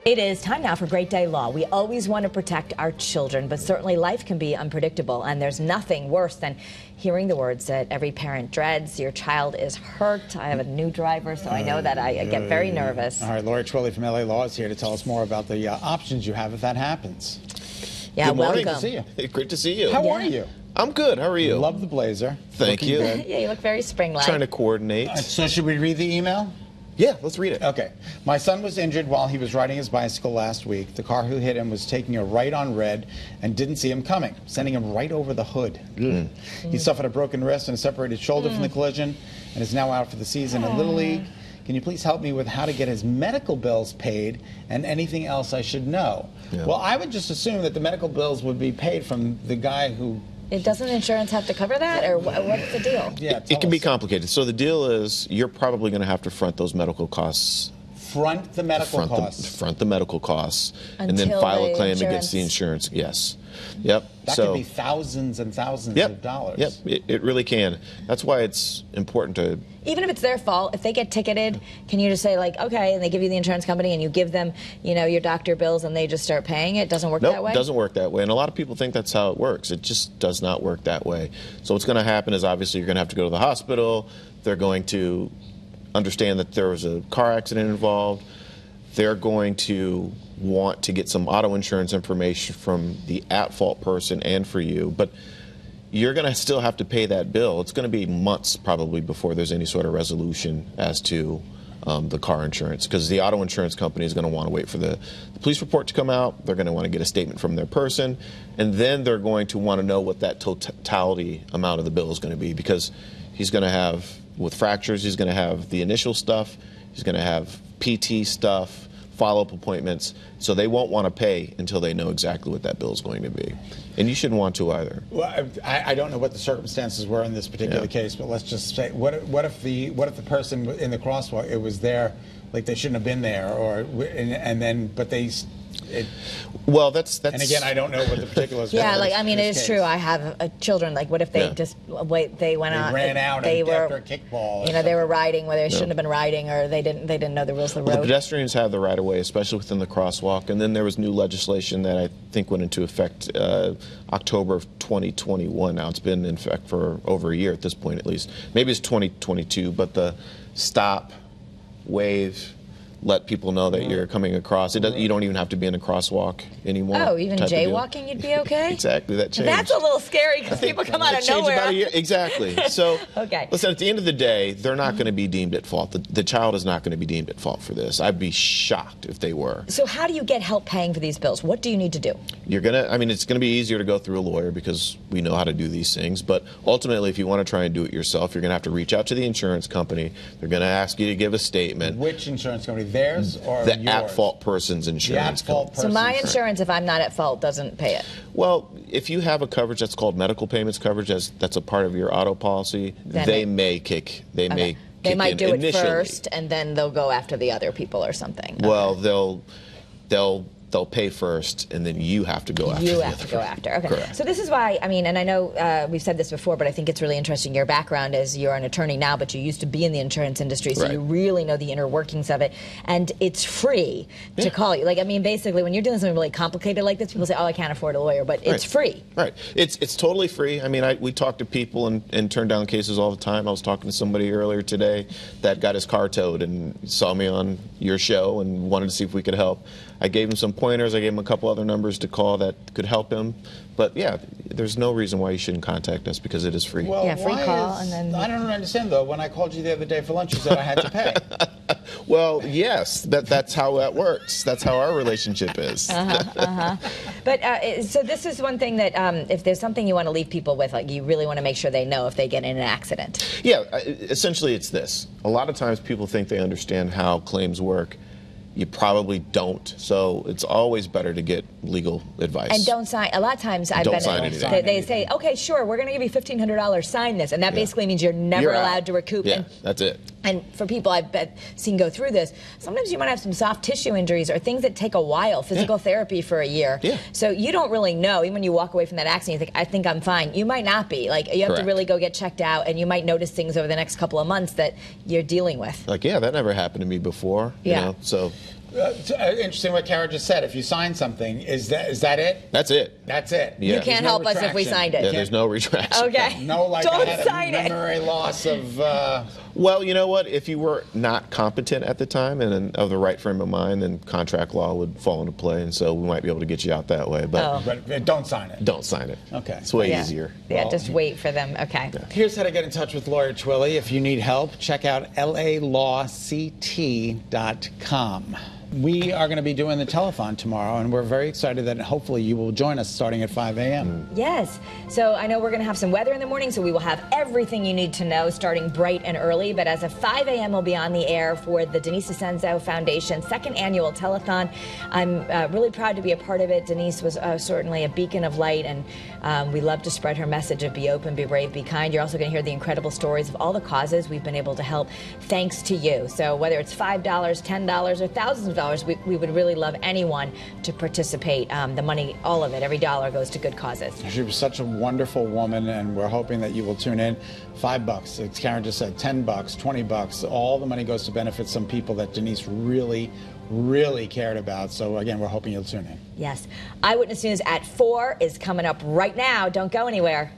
It is time now for Great Day Law. We always want to protect our children, but certainly life can be unpredictable, and there's nothing worse than hearing the words that every parent dreads. Your child is hurt. I have a new driver, so I know that I get very nervous. All right, Lori Twillie from LA Law is here to tell us more about the options you have if that happens. Yeah, Good morning. welcome. Good to see you. Great to see you. How are you? I'm good. How are you? Love the blazer. Thank you. Yeah, you look very spring-like. Trying to coordinate. So should we read the email? Yeah, let's read it. Okay. My son was injured while he was riding his bicycle last week. The car who hit him was taking a right on red and didn't see him coming, sending him right over the hood. He suffered a broken wrist and a separated shoulder from the collision and is now out for the season in Little League. Can you please help me with how to get his medical bills paid and anything else I should know? Yeah. Well, I would just assume that the medical bills would be paid from the guy who... Doesn't insurance have to cover that, or what's the deal? Yeah, it can be complicated. So the deal is you're probably going to have to front those medical costs. Front the medical costs. Front the medical costs, and then Until file the a claim insurance- against the insurance. Yes. Yep. That could be thousands and thousands of dollars. Yep, it really can. That's why it's important to... Even if it's their fault, if they get ticketed, can you just say, like, okay, and they give you the insurance company and you give them, you know, your doctor bills and they just start paying it? Doesn't work that way? No, it doesn't work that way. And a lot of people think that's how it works. It just does not work that way. So what's going to happen is obviously you're going to have to go to the hospital. They're going to understand that there was a car accident involved. They're going to want to get some auto insurance information from the at-fault person and for you. But you're going to still have to pay that bill. It's going to be months probably before there's any sort of resolution as to the car insurance, because the auto insurance company is going to want to wait for the police report to come out. They're going to want to get a statement from their person, and then they're going to want to know what that totality amount of the bill is going to be, because he's going to have, with fractures, he's going to have the initial stuff, he's going to have PT stuff, follow-up appointments, so they won't want to pay until they know exactly what that bill is going to be. And you shouldn't want to either. Well, I don't know what the circumstances were in this particular case, but let's just say, what if the person in the crosswalk, it was there, like they shouldn't have been there, or but they. Well, that's. And again, I don't know what the particulars. Yeah, like I mean, it is true. I have children. Like, what if they just they went out? They ran out they were after a kickball. You know, they were riding where they shouldn't have been riding, or they didn't know the rules of the road. The pedestrians have the right of way, especially within the crosswalk. And then there was new legislation that I think went into effect October of 2021. Now it's been in effect for over a year at this point, at least. Maybe it's 2022, but the stop, wave, let people know that you're coming across. You don't even have to be in a crosswalk anymore. Oh, even jaywalking, you'd be okay? Exactly, that changed. That's a little scary because people come out of nowhere. About a year. Exactly. So, okay. Listen, at the end of the day, they're not going to be deemed at fault. The child is not going to be deemed at fault for this. I'd be shocked if they were. So how do you get help paying for these bills? What do you need to do? You're going to, I mean, it's going to be easier to go through a lawyer because we know how to do these things. But ultimately, if you want to try and do it yourself, you're going to have to reach out to the insurance company. They're going to ask you to give a statement. Which insurance company? Theirs or the at-fault person's insurance company. So my insurance, if I'm not at fault, doesn't pay it? Well, if you have a coverage that's called medical payments coverage, that's a part of your auto policy, they may kick. They might do it initially first, and then they'll go after the other people or something. Well, they'll pay first, and then you have to go after. You have to go after. Okay. Correct. So this is why, I mean, and I know we've said this before, but I think it's really interesting. Your background is you're an attorney now, but you used to be in the insurance industry, so you really know the inner workings of it. And it's free to call you. Like, I mean, basically, when you're doing something really complicated like this, people say, "Oh, I can't afford a lawyer," but it's free. Right. It's totally free. I mean, we talk to people and turn down cases all the time. I was talking to somebody earlier today that got his car towed and saw me on your show and wanted to see if we could help. I gave him some pointers. I gave him a couple other numbers to call that could help him. But yeah, there's no reason why you shouldn't contact us because it is free. Well, yeah, free call. And then I don't understand, though. When I called you the other day for lunch, you said I had to pay. Well, yes, that's how that works. That's how our relationship is. But so this is one thing that if there's something you want to leave people with, like you really want to make sure they know if they get in an accident. Yeah, essentially it's this. A lot of times people think they understand how claims work. You probably don't. So it's always better to get legal advice. And don't sign. A lot of times I've been. They say, okay, sure, we're going to give you $1,500. Sign this, and that basically means you're never allowed to recoup. Yeah, that's it. And for people I've seen go through this, sometimes you might have some soft tissue injuries or things that take a while, physical therapy for a year. Yeah. So you don't really know. Even when you walk away from that accident, you think, I think I'm fine. You might not be. Like, you have to really go get checked out, and you might notice things over the next couple of months that you're dealing with. Like, yeah, that never happened to me before. Yeah. You know? So Interesting what Kara just said. If you sign something, is that it? That's it. That's it. Yeah. You can't help us if we signed it. Yeah, there's no retraction. Okay. No, like Don't I had sign a it. memory loss of. Well, you know what? If you were not competent at the time and of the right frame of mind, then contract law would fall into play, and so we might be able to get you out that way. But, But don't sign it. don't sign it. Okay. It's way Yeah. easier. Yeah, Well, just wait for them. Okay. Here's how to get in touch with lawyer Twillie. If you need help, check out lalawct.com. We are going to be doing the telethon tomorrow, and we're very excited that hopefully you will join us starting at 5 a.m. Yes. So I know we're going to have some weather in the morning, so we will have everything you need to know starting bright and early. But as of 5 a.m., we'll be on the air for the Denise DiCenzo Foundation second annual telethon. I'm really proud to be a part of it. Denise was certainly a beacon of light, and we love to spread her message of be open, be brave, be kind. You're also going to hear the incredible stories of all the causes we've been able to help thanks to you. So whether it's $5, $10, or thousands of dollars, we would really love anyone to participate. The money, all of it, every dollar goes to good causes. She was such a wonderful woman, and we're hoping that you will tune in. $5, as Karen just said, $10, $20. All the money goes to benefit some people that Denise really cared about. So again, we're hoping you'll tune in. Yes. Eyewitness News at 4 is coming up right now. Don't go anywhere.